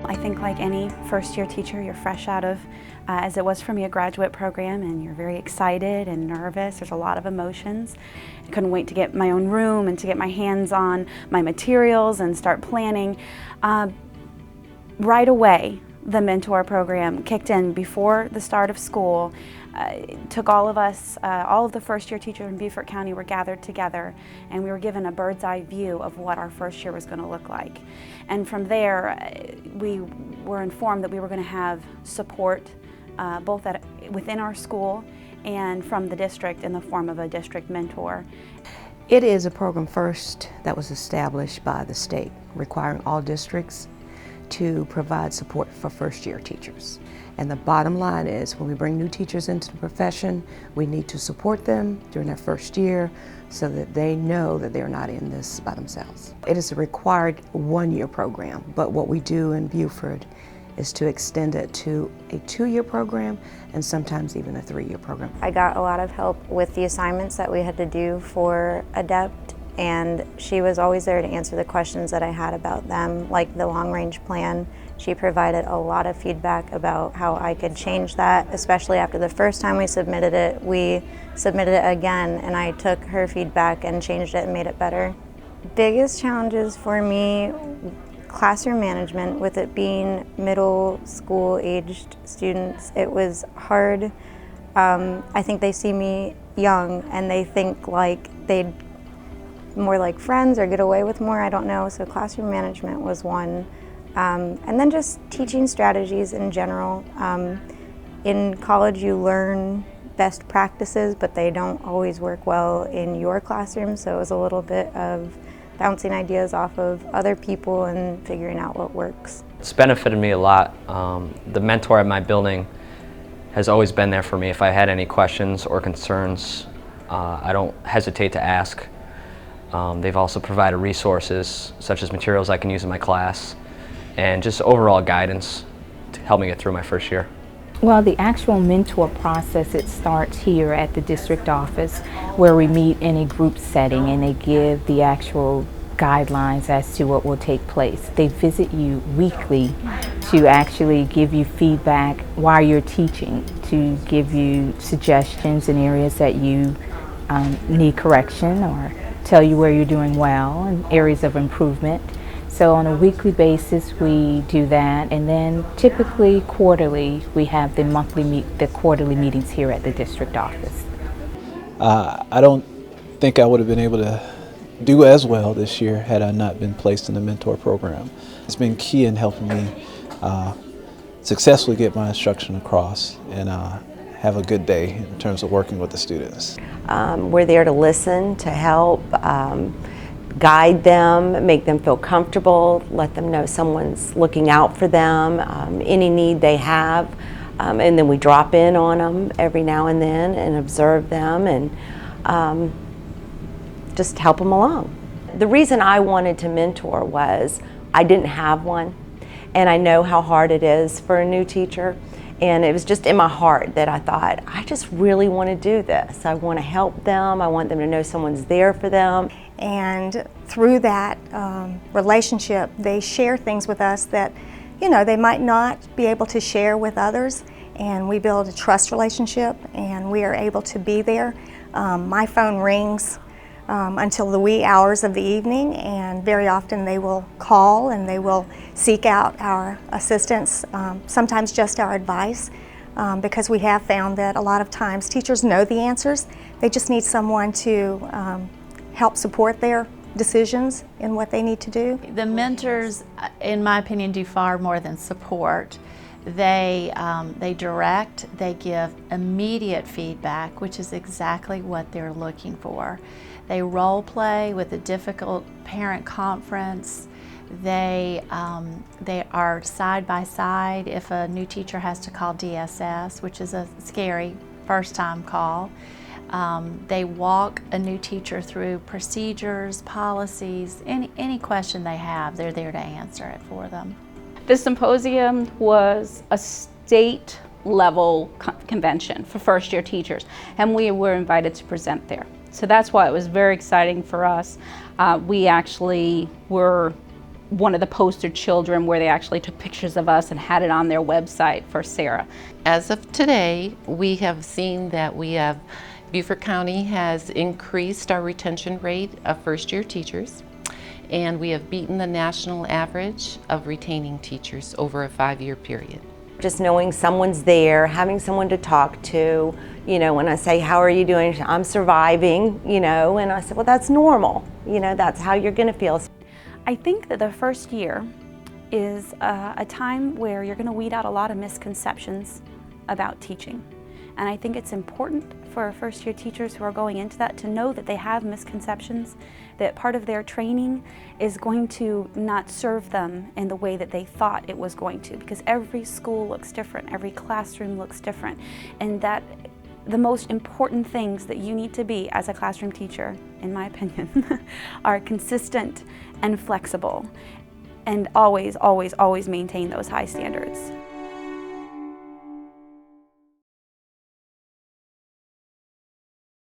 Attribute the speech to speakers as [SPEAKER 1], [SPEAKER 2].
[SPEAKER 1] I think like any first-year teacher, you're fresh out of, as it was for me, a graduate program, and you're very excited and nervous. There's a lot of emotions. I couldn't wait to get my own room and to get my hands on my materials and start planning. Right away, the mentor program kicked in before the start of school. It took all of us, all of the first-year teachers in Beaufort County were gathered together, and we were given a bird's eye view of what our first year was going to look like. And from there, we were informed that we were going to have support both within our school and from the district in the form of a district mentor.
[SPEAKER 2] It is a program first that was established by the state, requiring all districts to provide support for first-year teachers. And the bottom line is, when we bring new teachers into the profession, we need to support them during their first year so that they know that they're not in this by themselves. It is a required one-year program, but what we do in Beaufort is to extend it to a 2-year program and sometimes even a 3-year program.
[SPEAKER 3] I got a lot of help with the assignments that we had to do for Adept, and she was always there to answer the questions that I had about them, like the long-range plan. She provided a lot of feedback about how I could change that, especially after the first time we submitted it again, and I took her feedback and changed it and made it better. Biggest challenges for me, classroom management, with it being middle school aged students. It was hard. I think they see me young and they think like they'd more like friends or get away with more, I don't know. So classroom management was one. And then just teaching strategies in general. In college you learn best practices, but they don't always work well in your classroom, so it was a little bit of bouncing ideas off of other people and figuring out what works.
[SPEAKER 4] It's benefited me a lot. The mentor at my building has always been there for me. If I had any questions or concerns, I don't hesitate to ask. They've also provided resources such as materials I can use in my class and just overall guidance to help me get through my first year.
[SPEAKER 5] Well, the actual mentor process, it starts here at the district office where we meet in a group setting and they give the actual guidelines as to what will take place. They visit you weekly to actually give you feedback while you're teaching, to give you suggestions in areas that you need correction or tell you where you're doing well and areas of improvement. So on a weekly basis we do that, and then typically quarterly we have the quarterly meetings here at the district office.
[SPEAKER 6] I don't think I would have been able to do as well this year had I not been placed in the mentor program. It's been key in helping me successfully get my instruction across and have a good day in terms of working with the students.
[SPEAKER 7] We're there to listen, to help, guide them, make them feel comfortable, let them know someone's looking out for them, any need they have, and then we drop in on them every now and then and observe them and just help them along. The reason I wanted to mentor was I didn't have one, and I know how hard it is for a new teacher, and it was just in my heart that I thought, I just really want to do this. I want to help them, I want them to know someone's there for them.
[SPEAKER 8] And through that relationship, they share things with us that, you know, they might not be able to share with others, and we build a trust relationship and we are able to be there. My phone rings until the wee hours of the evening, and very often they will call and they will seek out our assistance, sometimes just our advice, because we have found that a lot of times teachers know the answers. They just need someone to help support their decisions in what they need to do.
[SPEAKER 9] The mentors, in my opinion, do far more than support. They direct, they give immediate feedback, which is exactly what they're looking for. They role play with a difficult parent conference. They are side by side if a new teacher has to call DSS, which is a scary first time call. They walk a new teacher through procedures, policies, any question they have, they're there to answer it for them.
[SPEAKER 10] The symposium was a state level convention for first year teachers, and we were invited to present there. So that's why it was very exciting for us. We actually were one of the poster children where they actually took pictures of us and had it on their website for Sarah.
[SPEAKER 11] As of today, we have seen that Beaufort County has increased our retention rate of first-year teachers, and we have beaten the national average of retaining teachers over a 5-year period.
[SPEAKER 7] Just knowing someone's there, having someone to talk to, you know, when I say, how are you doing? I'm surviving, you know, and I said, well, that's normal. You know, that's how you're going to feel.
[SPEAKER 1] I think that the first year is a time where you're going to weed out a lot of misconceptions about teaching. And I think it's important for first-year teachers who are going into that to know that they have misconceptions, that part of their training is going to not serve them in the way that they thought it was going to, because every school looks different, every classroom looks different, and that the most important things that you need to be as a classroom teacher, in my opinion, are consistent and flexible, and always, always, always maintain those high standards.